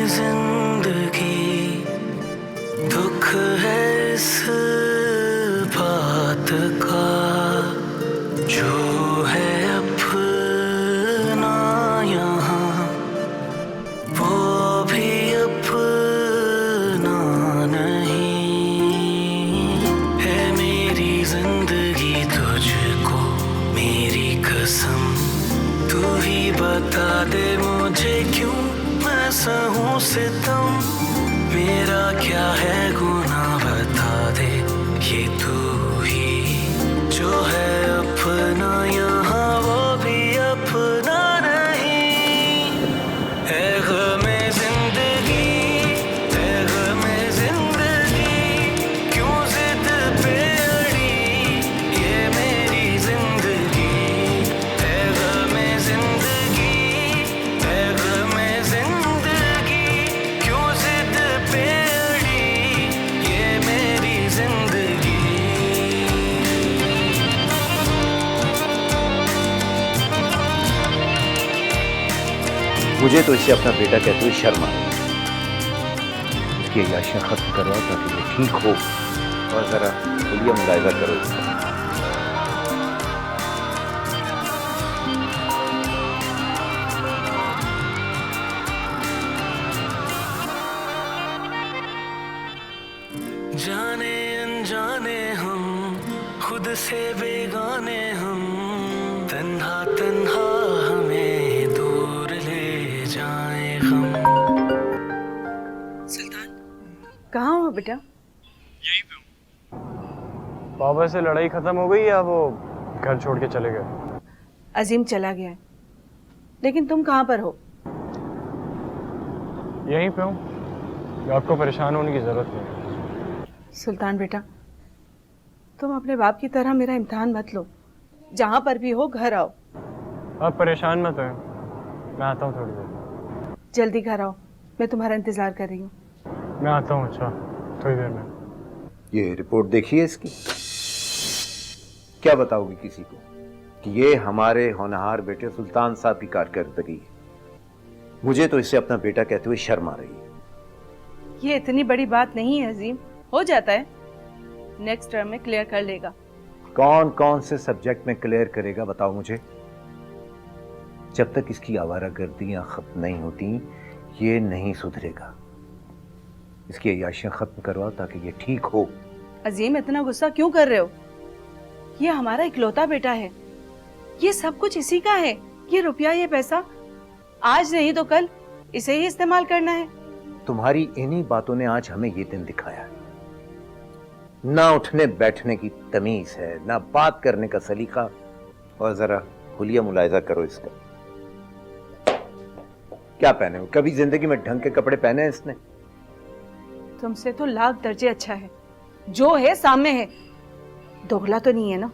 जिंदगी दुख है इस बात का, जो है अपना यहाँ वो भी अपना नहीं है। मेरी जिंदगी तुझको मेरी कसम, तू ही बता दे मुझे क्यों मैं सहूं सितम। मेरा क्या है गुनाह बता दे, ये तू ही जो है अपना यहाँ वो भी अपना नहीं है। गमे जिंदगी है, गमे जिंदगी क्यों जिद पे अड़ी, ये मेरी जिंदगी है। गमे जिंदगी है, गमे जिंदगी क्यों जिद पे अड़ी, ये मेरी जिंदगी। मुझे तो इससे अपना बेटा कहते हुए शर्म आ रही है। इसकी अय्याशियां खत्म करवाओ ताकि ये ठीक हो, और जरा खुलिया मुलायजा करो इसका। जाने अनजाने हम खुद से बेगाने हम, तन्हा तन्हा हमें दूर ले जाए हम। सुल्तान कहाँ हो बेटा? यहीं पे हूँ। बाबा से लड़ाई खत्म हो गई या वो घर छोड़ के चले गए? अजीम चला गया है, लेकिन तुम कहाँ पर हो? यहीं पे हूँ, आपको परेशान होने की जरूरत नहीं है। सुल्तान बेटा, तुम अपने बाप की तरह मेरा इम्तिहान मत लो। जहाँ पर भी हो घर आओ। आप परेशान मत हो, मैं आता हूँ थोड़ी देर। जल्दी घर आओ, मैं तुम्हारा इंतजार कर रही हूँ। मैं आता हूँ, अच्छा थोड़ी देर में। ये रिपोर्ट देखिए इसकी। क्या बताओगी किसी को कि ये हमारे होनहार बेटे सुल्तान साहब की कारकर्दगी है। मुझे तो इससे अपना बेटा कहते हुए शर्म आ रही है। ये इतनी बड़ी बात नहीं है अजीम, हो जाता है, नेक्स्ट टर्म में क्लियर कर लेगा। कौन कौन से सब्जेक्ट में क्लियर करेगा बताओ मुझे। जब तक इसकी आवारागर्दियां खत्म नहीं होती ये नहीं सुधरेगा। इसकी अय्याशियां खत्म करवाओ ताकि ये ठीक हो। अजीम इतना गुस्सा क्यों कर रहे हो? ये हमारा इकलौता बेटा है, ये सब कुछ इसी का है। ये रुपया ये पैसा आज नहीं तो कल इसे ही इस्तेमाल करना है। तुम्हारी इन्हीं बातों ने आज हमें ये दिन दिखाया है। ना उठने बैठने की तमीज है, ना बात करने का सलीका, और जरा हुलिया मुलायजा करो इसका। क्या पहने हो? कभी जिंदगी में ढंग के कपड़े पहने हैं इसने? तुमसे तो लाख दर्जे अच्छा है, जो है सामने है, दोगला तो नहीं है ना?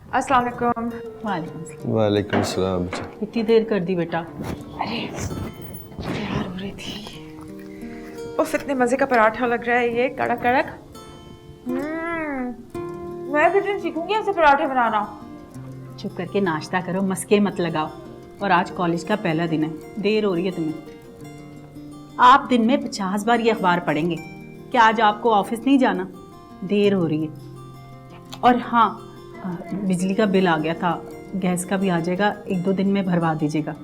अस्सलाम वालेकुम। वालेकुम सलाम। इतनी देर कर दी बेटा? अरे तैयार हो रही थी। उफ इतने मज़े का पराठा लग रहा है ये, कड़क कड़क। मैं भी दिन सीखूंगी ऐसे पराठे बनाना। चुप करके नाश्ता करो, मस्के मत लगाओ। और आज कॉलेज का पहला दिन है, देर हो रही है तुम्हें। आप दिन में 50 बार ये अखबार पढ़ेंगे कि आज आपको ऑफिस नहीं जाना, देर हो रही है। और हाँ, बिजली का बिल आ गया था, गैस का भी आ जाएगा, 1-2 दिन में भरवा दीजिएगा।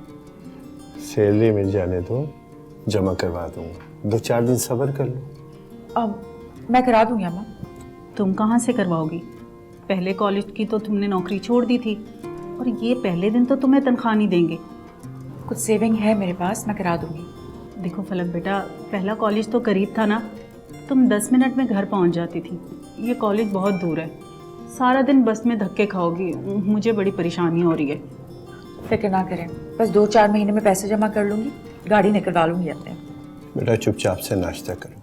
सैलरी मिल जाने दो, जमा करवा दूंगा, 2-4 दिन सब्र कर लो। मैं करा दूंगी अम्मा। तुम कहाँ से करवाओगी? पहले कॉलेज की तो तुमने नौकरी छोड़ दी थी और ये पहले दिन तो तुम्हें तनख्वाह नहीं देंगे। कुछ सेविंग है मेरे पास, मैं करा दूंगी। देखो फलक बेटा, पहला कॉलेज तो करीब था ना, तुम 10 मिनट में घर पहुंच जाती थी। ये कॉलेज बहुत दूर है, सारा दिन बस में धक्के खाओगी, मुझे बड़ी परेशानी हो रही है। फिक्र ना करें, बस 2-4 महीने में पैसे जमा कर लूंगी, गाड़ी निकलवा लूंगी अपने। बेटा चुपचाप से नाश्ता करो।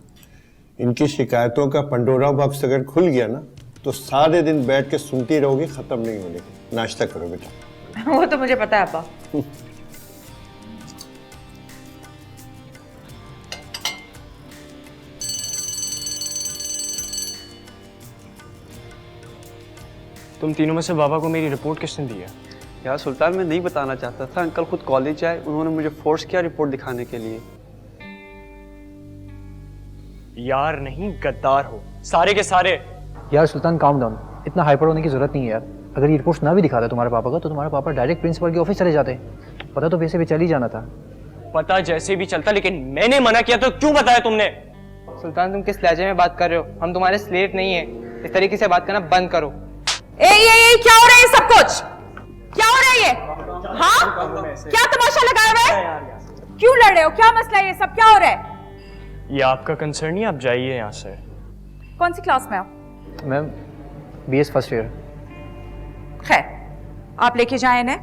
इनकी शिकायतों का पंडोरा बॉक्स अगर खुल गया ना तो सारे दिन बैठ के सुनती रहोगी, खत्म नहीं होने की। नाश्ता करो बेटा। वो तो मुझे पता है अब्बा। तुम तीनों में से बाबा को मेरी रिपोर्ट किसने दी है? यार सुल्तान, मैं नहीं बताना चाहता था। अंकल खुद कॉलेज आए, उन्होंने मुझे फोर्स किया रिपोर्ट दिखाने के लिए। यार नहीं, गद्दार हो सारे के सारे। यार सुल्तान काम डाउन, इतना हाइपर होने की जरूरत नहीं है यार। अगर ये रिपोर्ट्स ना भी दिखाता तुम्हारे पापा को तो तुम्हारे पापा डायरेक्ट प्रिंसिपल के ऑफिस चले जाते। पता तो वैसे भी चल ही जाना था। पता जैसे भी चलता, लेकिन मैंने मना किया तो क्यों बताया तुमने? सुल्तान तुम किस लहजे में बात कर रहे हो? हम तुम्हारे स्लेव नहीं है, इस तरीके से बात करना बंद करो। ए, क्या हो रहा है सब कुछ? क्या हो रहा है ये? हाँ? क्या तमाशा लगाया हुआ है? क्यों लड़ रहे हो? क्या मसला है? ये सब क्या हो रहा है? ये आपका कंसर्न नहीं, आप जाइए यहाँ से। कौन सी क्लास में हो? Ma'am BS first year. खैर, आप लेके जाए इन्हें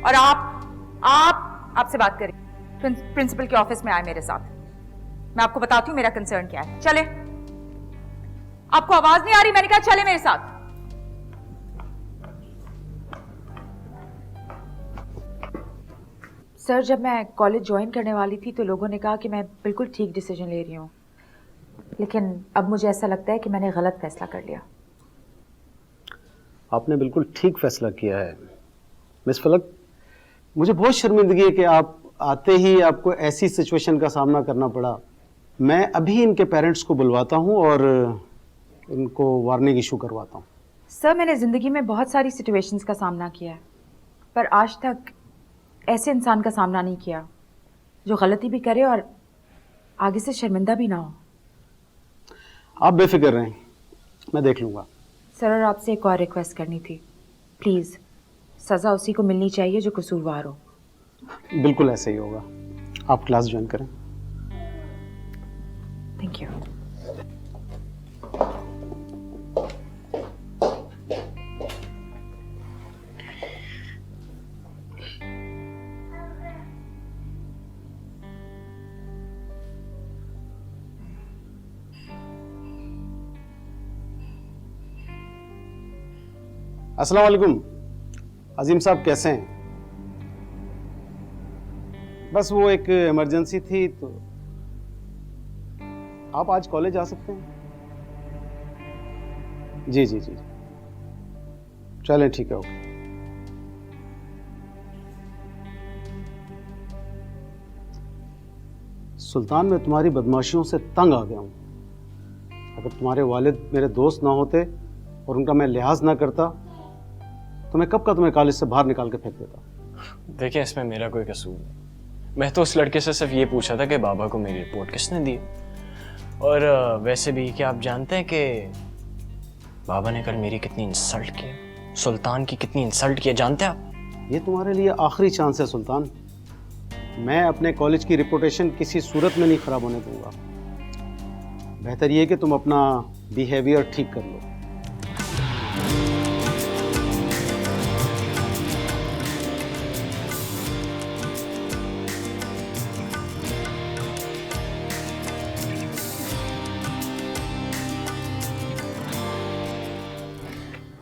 और आपसे बात करें। प्रिंसिपल के ऑफिस में आए मेरे साथ। मैं आपको बताती हूँ मेरा कंसर्न क्या है। चले। आपको आवाज नहीं आ रही? मैंने कहा चले मेरे साथ। सर, जब मैं कॉलेज ज्वाइन करने वाली थी तो लोगों ने कहा कि मैं बिल्कुल ठीक डिसीजन ले रही हूँ, लेकिन अब मुझे ऐसा लगता है कि मैंने गलत फैसला कर लिया। आपने बिल्कुल ठीक फैसला किया है मिस फलक। मुझे बहुत शर्मिंदगी है कि आप आते ही आपको ऐसी सिचुएशन का सामना करना पड़ा। मैं अभी इनके पेरेंट्स को बुलवाता हूँ और इनको वार्निंग इशू करवाता हूँ। सर, मैंने ज़िंदगी में बहुत सारी सिचुएशंस का सामना किया है, पर आज तक ऐसे इंसान का सामना नहीं किया जो गलती भी करे और आगे से शर्मिंदा भी ना हो। आप बेफिक्र रहें, मैं देख लूँगा। सर, और आपसे एक और रिक्वेस्ट करनी थी। प्लीज़, सज़ा उसी को मिलनी चाहिए जो कसूरवार हो। बिल्कुल ऐसे ही होगा। आप क्लास ज्वाइन करें। Thank you. अस्सलाम वालेकुम। अजीम साहब कैसे हैं? बस वो एक इमरजेंसी थी तो आप आज कॉलेज आ सकते हैं? जी जी जी, चलें ठीक है, ओके। सुल्तान, मैं तुम्हारी बदमाशियों से तंग आ गया हूं। अगर तुम्हारे वालिद मेरे दोस्त ना होते और उनका मैं लिहाज ना करता तो मैं कब का तुम्हें कॉलेज से बाहर निकाल के फेंक देता। देखिए, इसमें मेरा कोई कसूर नहीं। मैं तो उस लड़के से सिर्फ ये पूछा था कि बाबा को मेरी रिपोर्ट किसने दी। और वैसे भी क्या आप जानते हैं कि बाबा ने कल मेरी कितनी इंसल्ट की, सुल्तान की कितनी इंसल्ट की, जानते हैं आप? ये तुम्हारे लिए आखिरी चांस है सुल्तान। मैं अपने कॉलेज की रिपुटेशन किसी सूरत में नहीं खराब होने दूंगा। बेहतर ये कि तुम अपना बिहेवियर ठीक कर लो।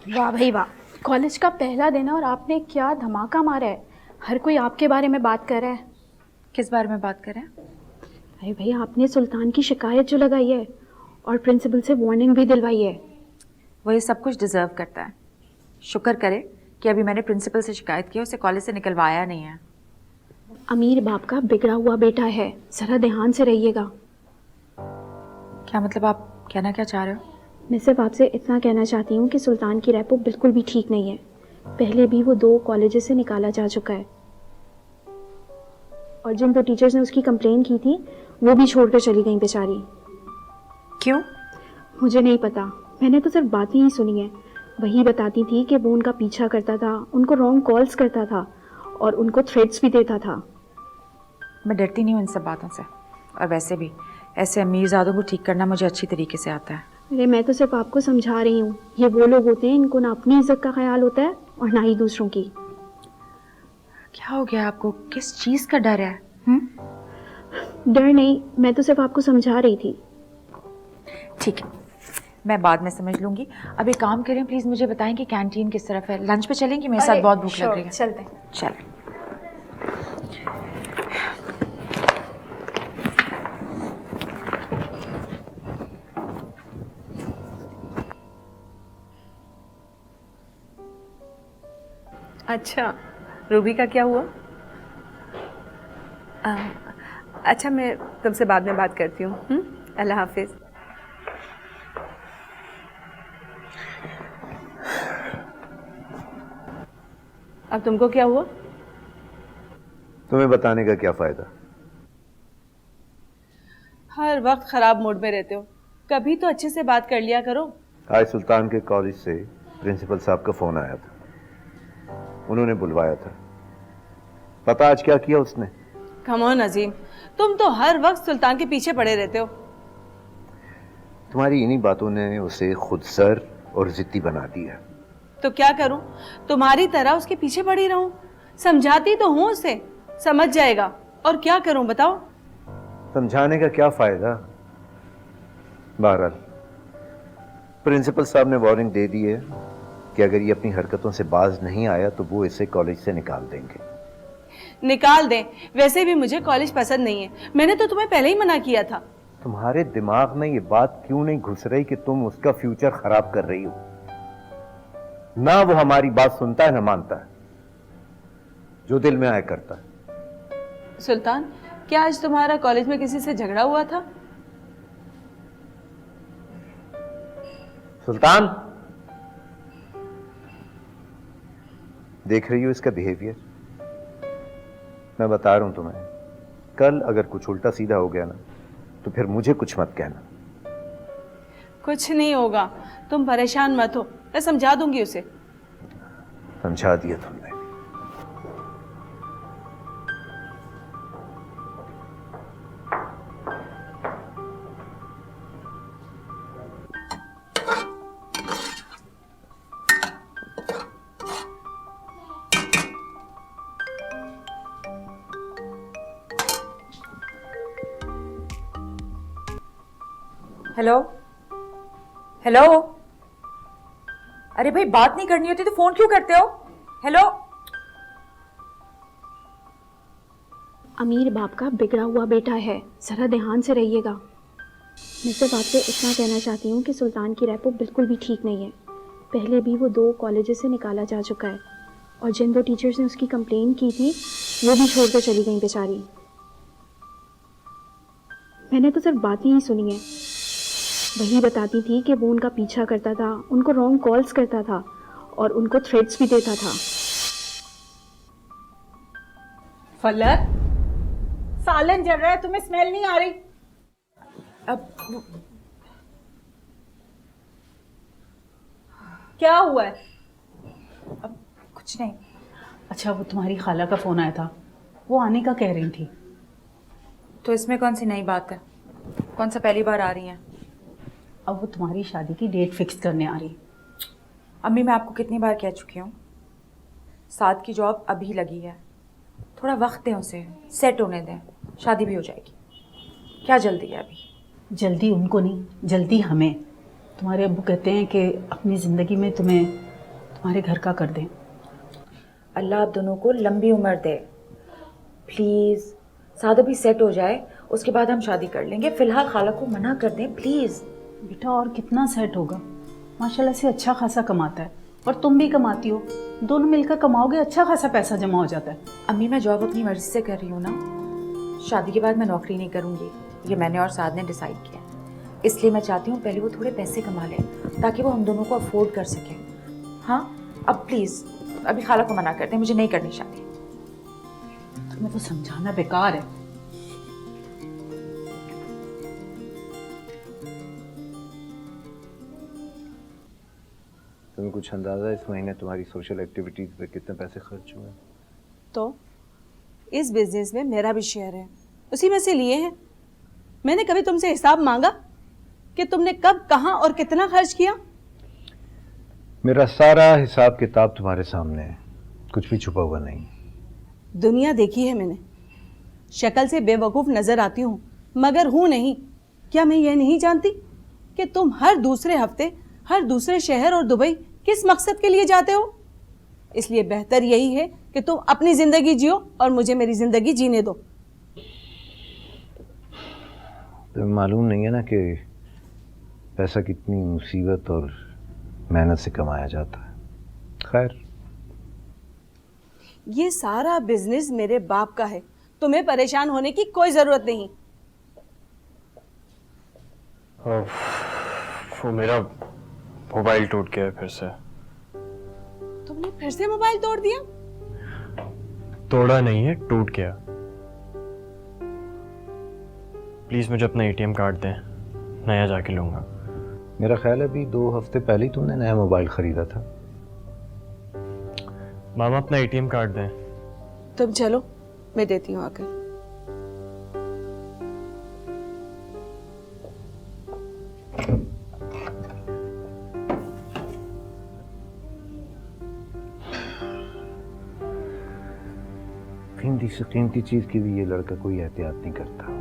वाह भाई वाह, कॉलेज का पहला दिन है और आपने क्या धमाका मारा है। हर कोई आपके बारे में बात कर रहा है। किस बारे में बात कर रहे हैं? अरे भाई, आपने सुल्तान की शिकायत जो लगाई है और प्रिंसिपल से वार्निंग भी दिलवाई है। वो ये सब कुछ डिजर्व करता है। शुक्र करे कि अभी मैंने प्रिंसिपल से शिकायत की, उसे कॉलेज से निकलवाया नहीं है। अमीर बाप का बिगड़ा हुआ बेटा है, ज़रा ध्यान से रहिएगा। क्या मतलब, आप कहना क्या चाह रहे हो? मैं सिर्फ आपसे इतना कहना चाहती हूँ कि सुल्तान की रेपो बिल्कुल भी ठीक नहीं है। पहले भी वो 2 कॉलेजेस से निकाला जा चुका है और जिन 2 टीचर्स ने उसकी कंप्लेन की थी वो भी छोड़कर चली गई बेचारी। क्यों? मुझे नहीं पता, मैंने तो सिर्फ बातें ही सुनी है। वही बताती थी कि वो उनका पीछा करता था, उनको रॉन्ग कॉल्स करता था और उनको थ्रेट्स भी देता था। मैं डरती नहीं हूँ इन सब बातों से, और वैसे भी ऐसे अमीरजादों को ठीक करना मुझे अच्छी तरीके से आता है। अरे मैं तो सिर्फ आपको समझा रही हूँ, ये वो लोग होते हैं इनको ना अपनी इज्जत का ख्याल होता है और ना ही दूसरों की। क्या हो गया आपको? किस चीज़ का डर है? डर नहीं, मैं तो सिर्फ आपको समझा रही थी। ठीक है, मैं बाद में समझ लूंगी। अब एक काम करें, प्लीज़ मुझे बताएं कि कैंटीन किस तरफ है। लंच पे चलेंगी? मेरे साथ बहुत भूख लग रही है। चलते हैं। चल। अच्छा, रूबी का क्या हुआ? अच्छा, मैं तुमसे बाद में बात करती हूँ। अल्लाह हाफिज। अब तुमको क्या हुआ? तुम्हें बताने का क्या फायदा? हर वक्त खराब मूड में रहते हो, कभी तो अच्छे से बात कर लिया करो। आज सुल्तान के कॉलेज से प्रिंसिपल साहब का फोन आया था, उन्होंने बुलवाया था। पता आज क्या किया उसने? कम ऑन अजीम, तुम तो हर वक्त सुल्तान के पीछे पड़े रहते हो। तुम्हारी इन्हीं बातों ने उसे खुद सर और जिद्दी बना दिया। तो क्या करूं? तुम्हारी तरह उसके पीछे पड़ी रहूं? समझाती तो हूं उसे, समझ जाएगा। और क्या करूं बताओ? समझाने का क्या फायदा? बहरहाल प्रिंसिपल साहब ने वार्निंग दे दी है कि अगर ये अपनी हरकतों से बाज नहीं आया तो वो इसे कॉलेज से निकाल देंगे। निकाल दें? वैसे भी मुझे कॉलेज पसंद नहीं है, मैंने तो तुम्हें पहले ही मना किया था। तुम्हारे दिमाग में ये बात क्यों नहीं घुस रही कि तुम उसका फ्यूचर खराब कर रही हो? ना वो हमारी बात सुनता है ना मानता है, जो दिल में आया करता है। सुल्तान, क्या आज तुम्हारा कॉलेज में किसी से झगड़ा हुआ था? सुल्तान, देख रही हो इसका बिहेवियर? मैं बता रहा हूं तुम्हें, कल अगर कुछ उल्टा सीधा हो गया ना तो फिर मुझे कुछ मत कहना। कुछ नहीं होगा, तुम परेशान मत हो, मैं समझा दूंगी उसे। समझा दिया तुमने। हेलो हेलो, अरे भाई बात नहीं करनी होती तो फोन क्यों करते हो? हेलो। अमीर बाप का बिगड़ा हुआ बेटा है, जरा ध्यान से रहिएगा। मैं सिर्फ आपसे इतना कहना चाहती हूँ कि सुल्तान की रेपो बिल्कुल भी ठीक नहीं है। पहले भी वो 2 कॉलेजेस से निकाला जा चुका है और जिन 2 टीचर्स ने उसकी कंप्लेन की थी वो भी छोड़कर चली गई बेचारी। मैंने तो सिर्फ बातें ही सुनी है। वही बताती थी कि वो उनका पीछा करता था, उनको रॉन्ग कॉल्स करता था और उनको थ्रेट्स भी देता था। फलक, सालन जल रहा है, तुम्हें स्मेल नहीं आ रही? अब क्या हुआ है? अब कुछ नहीं। अच्छा, वो तुम्हारी खाला का फोन आया था, वो आने का कह रही थी। तो इसमें कौन सी नई बात है? कौन सा पहली बार आ रही हैं? अब वो तुम्हारी शादी की डेट फिक्स करने आ रही। अम्मी, मैं आपको कितनी बार कह चुकी हूँ, साद की जॉब अभी लगी है, थोड़ा वक्त दें उसे, सेट होने दें, शादी भी हो जाएगी। क्या जल्दी है अभी? जल्दी उनको नहीं, जल्दी हमें। तुम्हारे अब्बू कहते हैं कि अपनी ज़िंदगी में तुम्हें तुम्हारे घर का कर दें। अल्लाह आप दोनों को लंबी उम्र दे, प्लीज़। साद अभी सेट हो जाए, उसके बाद हम शादी कर लेंगे। फ़िलहाल खाला को मना कर दें प्लीज़। बेटा और कितना सेट होगा? माशाल्लाह से अच्छा खासा कमाता है और तुम भी कमाती हो, दोनों मिलकर कमाओगे, अच्छा खासा पैसा जमा हो जाता है। अम्मी, मैं जॉब अपनी मर्जी से कर रही हूँ ना, शादी के बाद मैं नौकरी नहीं करूँगी, ये मैंने और साद ने डिसाइड किया। इसलिए मैं चाहती हूँ पहले वो थोड़े पैसे कमा लें ताकि वो हम दोनों को अफोर्ड कर सकें। हाँ, अब प्लीज़ अभी खाला को मना कर दें, मुझे नहीं करनी शादी। तुम्हें तो समझाना बेकार है। तुम्हें कुछ अंदाजा इस महीने तुम्हारी सोशल एक्टिविटीज पे कितने पैसे खर्च हुए? तो इस बिजनेस में मेरा भी शेयर है, उसी में से लिए हैं। मैंने कभी तुमसे हिसाब मांगा कि तुमने कब, कहां और कितना खर्च किया? मेरा सारा हिसाब किताब तुम्हारे सामने है, कुछ भी छुपा हुआ नहीं। दुनिया देखी है मैंने, शक्ल से बेवकूफ नजर आती हूँ मगर हूं नहीं। क्या मैं ये नहीं जानती कि तुम हर दूसरे हफ्ते हर दूसरे शहर और दुबई किस मकसद के लिए जाते हो? इसलिए बेहतर यही है कि तुम अपनी जिंदगी जियो और मुझे मेरी जिंदगी जीने दो। तुम्हें मालूम नहीं है ना कि पैसा कितनी मुसीबत और मेहनत से कमाया जाता है। खैर, ये सारा बिजनेस मेरे बाप का है, तुम्हें परेशान होने की कोई जरूरत नहीं। वो मेरा मोबाइल टूट गया है फिर से। तुमने फिर से मोबाइल तोड़ दिया? तोड़ा नहीं है, टूट गया। प्लीज मुझे अपना एटीएम कार्ड दें, नया जाके लूंगा। मेरा ख्याल है अभी 2 हफ्ते पहले ही तुमने नया मोबाइल खरीदा था। मामा अपना एटीएम कार्ड दें। तुम चलो, मैं देती हूँ आकर। कीमती से कीमती चीज की भी ये लड़का कोई एहतियात नहीं करता।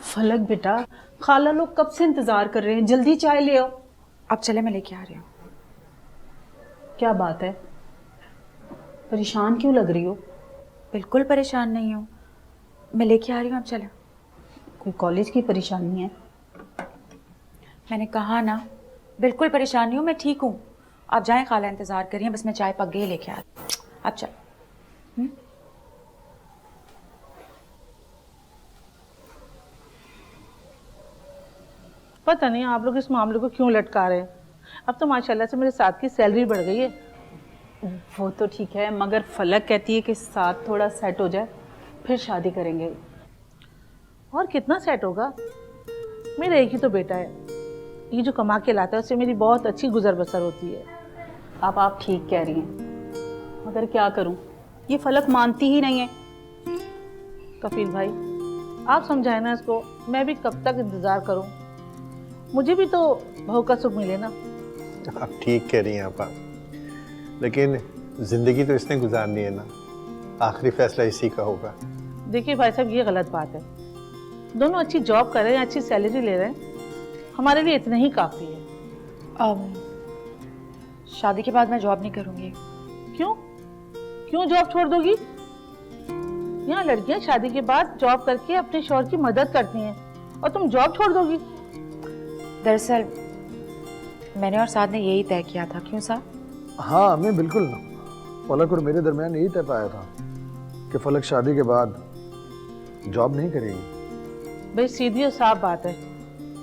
फलक बेटा, खाला लोग कब से इंतजार कर रहे हैं, जल्दी चाय ले आओ। अब चले, मैं लेके आ रही हूँ। क्या बात है, परेशान क्यों लग रही हो? बिल्कुल परेशान नहीं हूँ, मैं लेके आ रही हूँ। अब चले। कोई कॉलेज की परेशानी है? मैंने कहा ना, बिल्कुल परेशान नहीं हूँ, मैं ठीक हूँ। आप जाएं, खाला इंतजार करिए, बस मैं चाय पक गई लेके आ रही हूँ। अब चल। पता नहीं आप लोग इस मामले को क्यों लटका रहे हैं। अब तो माशाल्लाह से मेरे साथ की सैलरी बढ़ गई है। वो तो ठीक है, मगर फलक कहती है कि साथ थोड़ा सेट हो जाए फिर शादी करेंगे। और कितना सेट होगा, मेरा एक ही तो बेटा है, ये जो कमा के लाता है उससे मेरी बहुत अच्छी गुजर बसर होती है। आप ठीक कह रही हैं, मगर क्या करूं, ये फलक मानती ही नहीं है। कफील भाई, आप समझाए ना इसको, मैं भी कब तक इंतजार करूं? मुझे भी तो बहू का सुख मिले ना। आप ठीक कह रही हैं आपा, लेकिन जिंदगी तो इसने गुजारनी है ना, आखिरी फैसला इसी का होगा। देखिए भाई साहब, ये गलत बात है। दोनों अच्छी जॉब कर रहे हैं, अच्छी सैलरी ले रहे हैं, हमारे लिए इतना ही काफी है। शादी के बाद मैं जॉब नहीं करूंगी। क्यों क्यों जॉब छोड़ दोगी? यहाँ लड़कियां शादी के बाद जॉब करके अपने शौहर की मदद करती हैं और तुम जॉब छोड़ दोगी? दरअसल मैंने और साद ने यही तय किया था। क्यों साद? हाँ, मैं बिल्कुल, फलक और मेरे दरमियान यही तय पाया था कि फलक शादी के बाद जॉब नहीं करेगी। भाई सीधी और साफ बात है,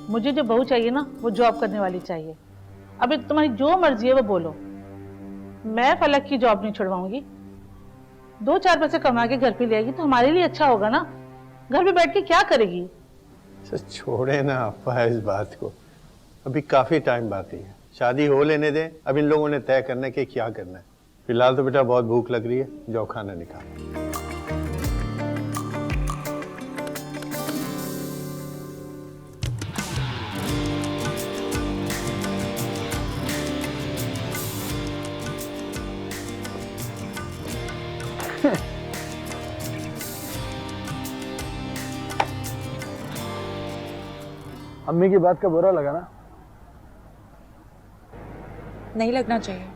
मुझे जो बहू चाहिए ना वो जॉब करने वाली चाहिए। अभी तुम्हारी जो मर्जी है वो बोलो, मैं फलक की जॉब नहीं छुड़वाऊंगी। 2-4 पैसे कमा के घर पे ले आएगी तो हमारे लिए अच्छा होगा ना। घर पे बैठ के क्या करेगी? छोड़े ना आपा इस बात को, अभी काफी टाइम बाकी है, शादी हो लेने दें। अब इन लोगों ने तय करना है कि क्या करना है। फिलहाल तो बेटा बहुत भूख लग रही है, जाओ खाना निकालो। अम्मी की बात का बुरा लगा ना? नहीं लगना चाहिए।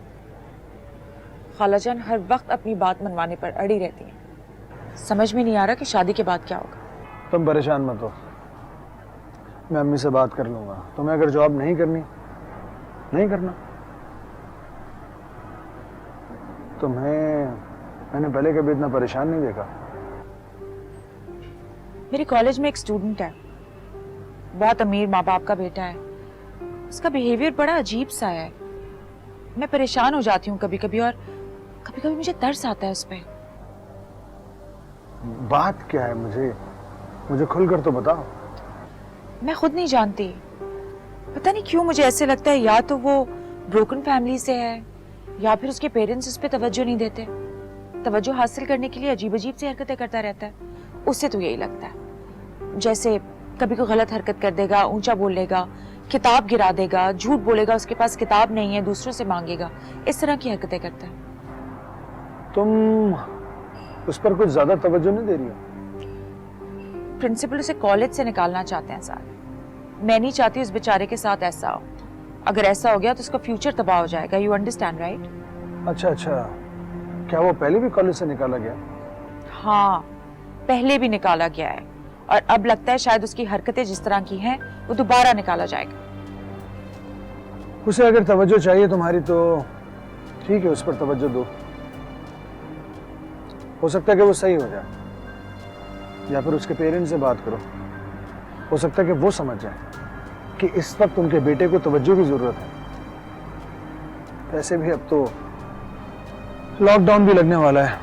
खालाजान हर वक्त अपनी बात मनवाने पर अड़ी रहती हैं। समझ में नहीं आ रहा कि शादी के बाद क्या होगा। तुम परेशान मत हो, मैं अम्मी से बात कर लूंगा। तुम्हें अगर जॉब नहीं करनी, नहीं करना। तुम्हें मैंने पहले कभी इतना परेशान नहीं देखा। मेरे कॉलेज में एक स्टूडेंट है, बहुत अमीर माँ बाप का बेटा है। उसका बिहेवियर बड़ा अजीब सा है। मैं परेशान हो जाती हूँ कभी कभी, और कभी कभी मुझे तरस आता है उस पर। बात क्या है, मुझे खुलकर तो बताओ। मैं खुद नहीं जानती, पता नहीं क्यों मुझे ऐसे लगता है या तो वो ब्रोकन फैमिली से है या फिर उसके पेरेंट्स उस पर तवज्जो नहीं देते। तवज्जो हासिल करने के लिए अजीब अजीब सी हरकतें करता रहता है। उससे तो यही लगता है, जैसे कभी कोई गलत हरकत कर देगा, ऊंचा बोल लेगा, किताब गिरा देगा, झूठ बोलेगा उसके पास किताब नहीं है, दूसरों से मांगेगा, इस तरह की हरकतें करता है। तुम उस पर कुछ ज्यादा तवज्जो नहीं दे रही हो? प्रिंसिपल उसे कॉलेज से निकालना चाहते हैं सर। मैं नहीं चाहती उस बेचारे के साथ ऐसा हो। अगर ऐसा हो गया तो उसका फ्यूचर तबाह हो जाएगा। You understand right? अच्छा, क्या वो पहले भी कॉलेज से निकाला गया? हाँ, पहले भी निकाला गया है, और अब लगता है शायद उसकी हरकतें जिस तरह की हैं वो दोबारा निकाला जाएगा। उसे अगर तवज्जो चाहिए तुम्हारी तो ठीक है, उस पर तवज्जो दो। हो सकता है कि वो सही हो जाए, या फिर उसके पेरेंट्स से बात करो। हो सकता है कि वो समझ जाए कि इस वक्त उनके बेटे को तवज्जो की जरूरत है। वैसे भी अब तो लॉकडाउन भी लगने वाला है,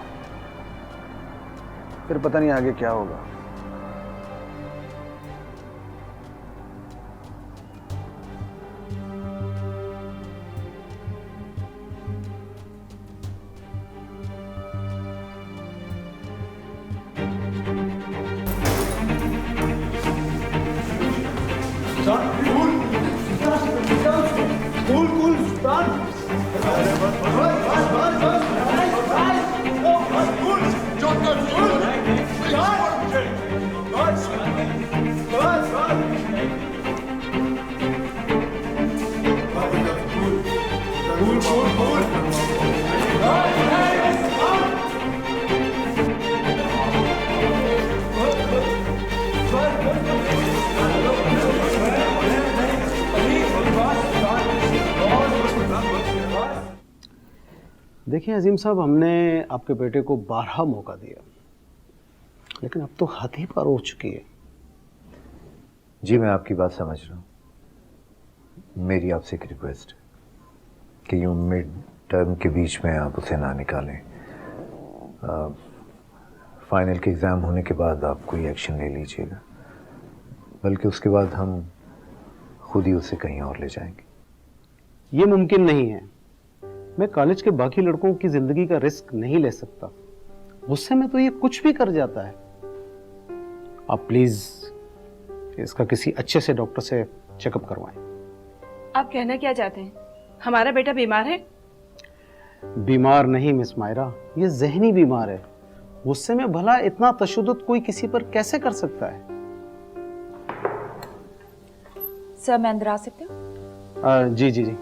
फिर पता नहीं आगे क्या होगा। देखिए अजीम साहब, हमने आपके बेटे को 12 मौका दिया, लेकिन अब तो हद ही पार हो चुकी है। जी मैं आपकी बात समझ रहा हूँ। मेरी आपसे एक रिक्वेस्ट है कि यूँ मिड टर्म के बीच में आप उसे ना निकालें। फाइनल के एग्ज़ाम होने के बाद आप कोई एक्शन ले लीजिएगा, बल्कि उसके बाद हम खुद ही उसे कहीं और ले जाएंगे। ये मुमकिन नहीं है। मैं कॉलेज के बाकी लड़कों की जिंदगी का रिस्क नहीं ले सकता। गुस्से में तो ये कुछ भी कर जाता है। आप प्लीज इसका किसी अच्छे से डॉक्टर से चेकअप करवाएं। आप कहना क्या चाहते हैं? हमारा बेटा बीमार है? बीमार नहीं मिस मायरा, ये जहनी बीमार है। गुस्से में भला इतना तशद्दुद कोई किसी पर कैसे कर सकता है? सर मैं अंदर आ सकती हूँ? जी जी जी।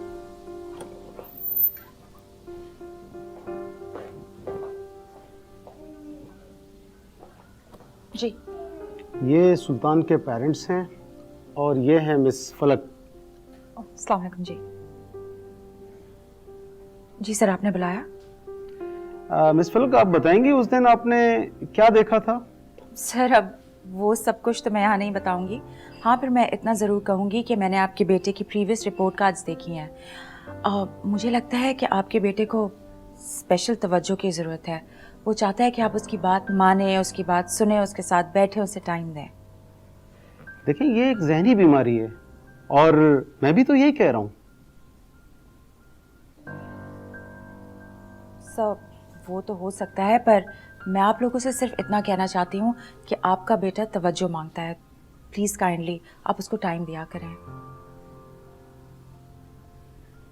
जी। ये सुल्तान के पेरेंट्स हैं और ये है मिस फलक। अस्सलाम वालेकुम जी। जी सर, आपने बुलाया? मिस फलक, आप बताएंगी उस दिन आपने क्या देखा था? सर अब वो सब कुछ तो मैं यहाँ नहीं बताऊंगी। हाँ, फिर मैं इतना ज़रूर कहूँगी कि मैंने आपके बेटे की प्रीवियस रिपोर्ट कार्ड्स देखी हैं। मुझे लगता है कि आपके बेटे को स्पेशल तवज्जो की ज़रूरत है। वो चाहता है कि आप उसकी बात माने, उसकी बात सुने, उसके साथ बैठे, उसे टाइम दें। देखिए ये एक जहनी बीमारी है और मैं भी तो यही कह रहा हूँ। सर वो तो हो सकता है, पर मैं आप लोगों से सिर्फ इतना कहना चाहती हूँ कि आपका बेटा तवज्जो मांगता है। प्लीज़ काइंडली आप उसको टाइम दिया करें।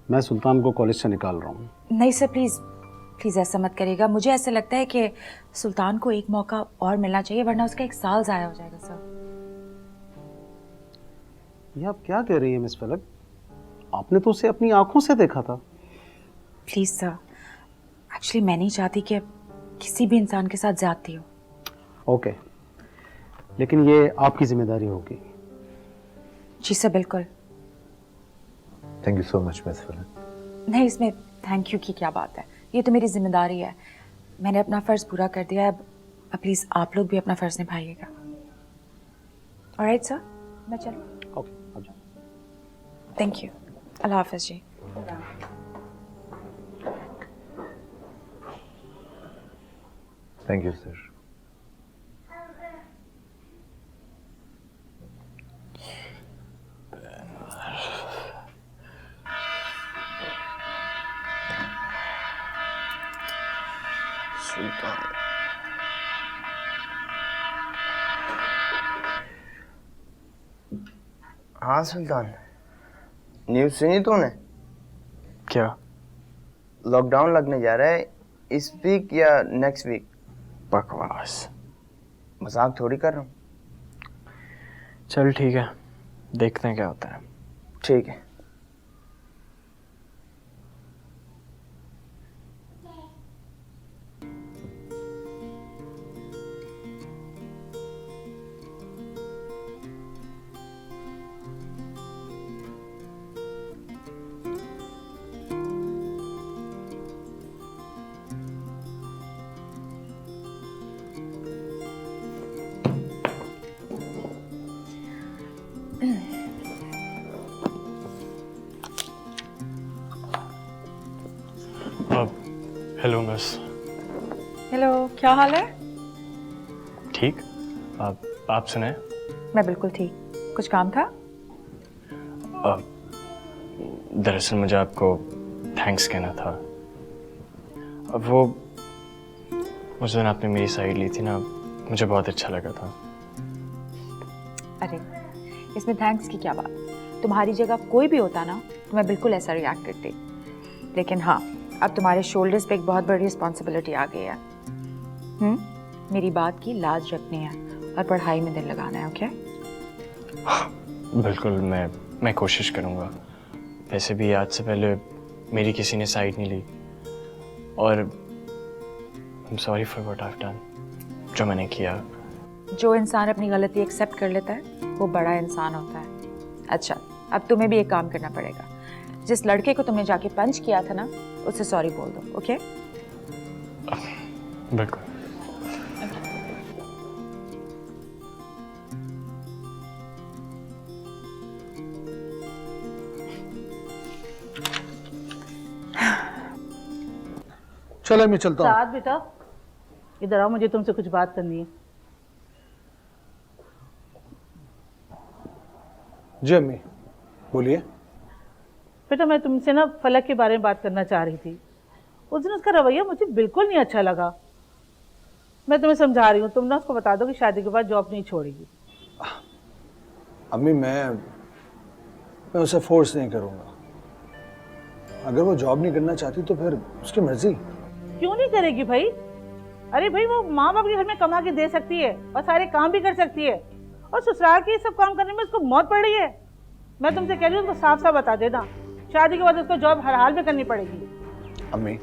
मैं सुल्तान को कॉलेज से निकाल रहा हूँ। नहीं सर, प्लीज़ प्लीज़ ऐसा मत करिएगा। मुझे ऐसा लगता है कि सुल्तान को एक मौका और मिलना चाहिए, वरना उसका 1 साल ज़ाया हो जाएगा सर। ये आप क्या कह रही हैं मिस फलक? आपने तो उसे अपनी आंखों से देखा था। प्लीज़ सर, एक्चुअली मैं नहीं चाहती कि किसी भी इंसान के साथ ज्यादती हो। ओके, लेकिन ये आपकी जिम्मेदारी होगी। जी सर, बिल्कुल। Thank you so much miss फलक। नहीं, इसमें थैंक यू की क्या बात है, ये तो मेरी जिम्मेदारी है। मैंने अपना फ़र्ज़ पूरा कर दिया है, अब प्लीज़ आप लोग भी अपना फ़र्ज़ निभाइएगा। ऑलराइट सर, मैं चलूँ? ओके, अब जाओ। थैंक यू, अल्लाह हाफ़िज़ जी। Thank you sir. सुल्तान, हाँ सुल्तान, न्यूज़ सुनी तूने? क्या? लॉकडाउन लगने जा रहा है इस वीक या नेक्स्ट वीक। बकवास। मजाक थोड़ी कर रहा हूँ। चल ठीक है, देखते हैं क्या होता है। ठीक है। Hello miss. हेलो, क्या हाल है? ठीक। आप सुने? मैं बिल्कुल ठीक। कुछ काम था? दरअसल मुझे आपको थैंक्स कहना था। अब वो उस दिन आपने मेरी साइड ली थी ना, मुझे बहुत अच्छा लगा था। अरे इसमें थैंक्स की क्या बात, तुम्हारी जगह कोई भी होता ना तो मैं बिल्कुल ऐसा रिएक्ट करती। लेकिन हाँ, अब तुम्हारे शोल्डर्स पे एक बहुत बड़ी रिस्पॉन्सिबिलिटी आ गई है। मेरी बात की लाज रखनी है और पढ़ाई में दिल लगाना है। ओके? बिल्कुल, मैं कोशिश करूँगा। वैसे भी आज से पहले मेरी किसी ने साइड नहीं ली, और I am sorry for what I have done, जो मैंने किया। जो इंसान अपनी गलती एक्सेप्ट कर लेता है वो बड़ा इंसान होता है। अच्छा, अब तुम्हें भी एक काम करना पड़ेगा। जिस लड़के को तुमने जाके पंच किया था ना, उससे सॉरी बोल दो। ओके? बिल्कुल। चलो मैं चलता हूँ। साथ बेटा, इधर आओ, मुझे तुमसे कुछ बात करनी है। जी अम्मी, बोलिए। बेटा, मैं तुमसे ना फलक के बारे में बात करना चाह रही थी। उस दिन उसका रवैया मुझे बिल्कुल नहीं अच्छा लगा। मैं तुम्हें समझा रही हूँ, तुम ना उसको बता दो कि शादी के बाद जॉब नहीं छोड़ेगी। अम्मी, मैं उसे फोर्स नहीं करूँगा। अगर वो जॉब नहीं करना चाहती तो फिर उसकी मर्जी। क्यों नहीं करेगी भाई? अरे भाई, वो माँ बाप के घर में कमा के दे सकती है और सारे काम भी कर सकती है, और ससुराल के सब काम करने में उसको मौत पड़ रही है। मैं तुमसे कह रही हूँ, उसको साफ साफ बता देना, शादी के बाद उसको जॉब हर हाल में करनी पड़ेगी। अम्मी,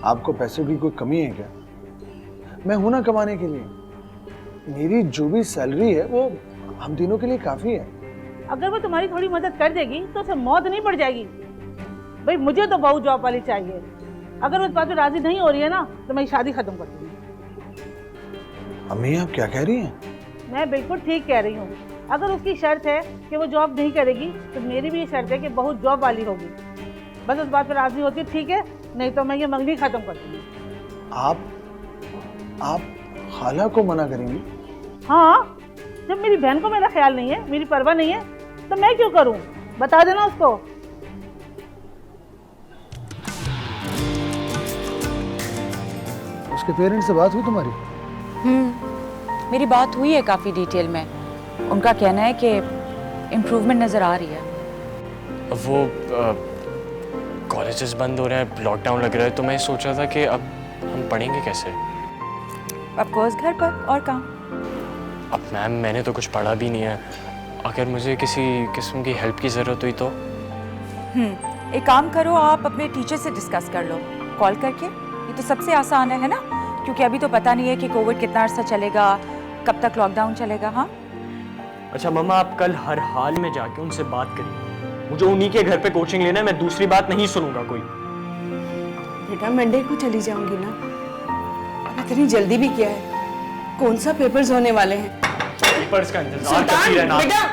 आपको पैसों की कोई कमी है क्या? मैं हूं ना कमाने के लिए। मेरी जो भी सैलरी है वो हम तीनों के लिए काफी है। अगर वो तुम्हारी थोड़ी मदद कर देगी तो उसे मौत नहीं पड़ जाएगी। भाई, मुझे तो बहू जॉब वाली चाहिए। अगर उस बात पे राजी नहीं हो रही है ना, तो मैं शादी खत्म कर दूंगी। अम्मी, आप क्या कह रही हैं? मैं बिल्कुल ठीक कह रही हूँ। अगर उसकी शर्त है कि वो जॉब नहीं करेगी, तो मेरी भी ये शर्त है कि बहू जॉब वाली होगी। बस उस बात पर राजी होती है, ठीक है, नहीं तो मैं ये मंगनी खत्म कर दूंगी। आप खाला को मना करेंगी? हाँ, जब मेरी बहन को मेरा ख्याल नहीं है, मेरी परवाह नहीं है, तो मैं क्यों करूँ? बता देना उसको। उसके पेरेंट्स से बात हुई तुम्हारी? मेरी बात हुई है काफ़ी डिटेल में। उनका कहना है कि इम्प्रूवमेंट नज़र आ रही है। अब वो कॉलेजेस बंद हो रहे हैं, लॉकडाउन लग रहा है, तो मैं सोच रहा था कि अब हम पढ़ेंगे कैसे? ऑफ कोर्स घर पर, और कहाँ? अब मैम, मैंने तो कुछ पढ़ा भी नहीं है। अगर मुझे किसी किस्म की हेल्प की ज़रूरत हुई तो? एक काम करो, आप अपने टीचर से डिस्कस कर लो कॉल करके। ये तो सबसे आसान है ना, क्योंकि अभी तो पता नहीं है कि कोविड कितना अर्सा चलेगा, कब तक लॉकडाउन चलेगा। हाँ अच्छा मम्मा, आप कल हर हाल में जाके उनसे बात करिए। मुझे उन्हीं के घर पे कोचिंग लेना है, मैं दूसरी बात नहीं सुनूंगा कोई। बेटा मंडे को चली जाऊंगी ना, अब इतनी जल्दी भी क्या है, कौन सा पेपर्स होने वाले हैं? पेपर्स का इंतजार करती रहना। बेटा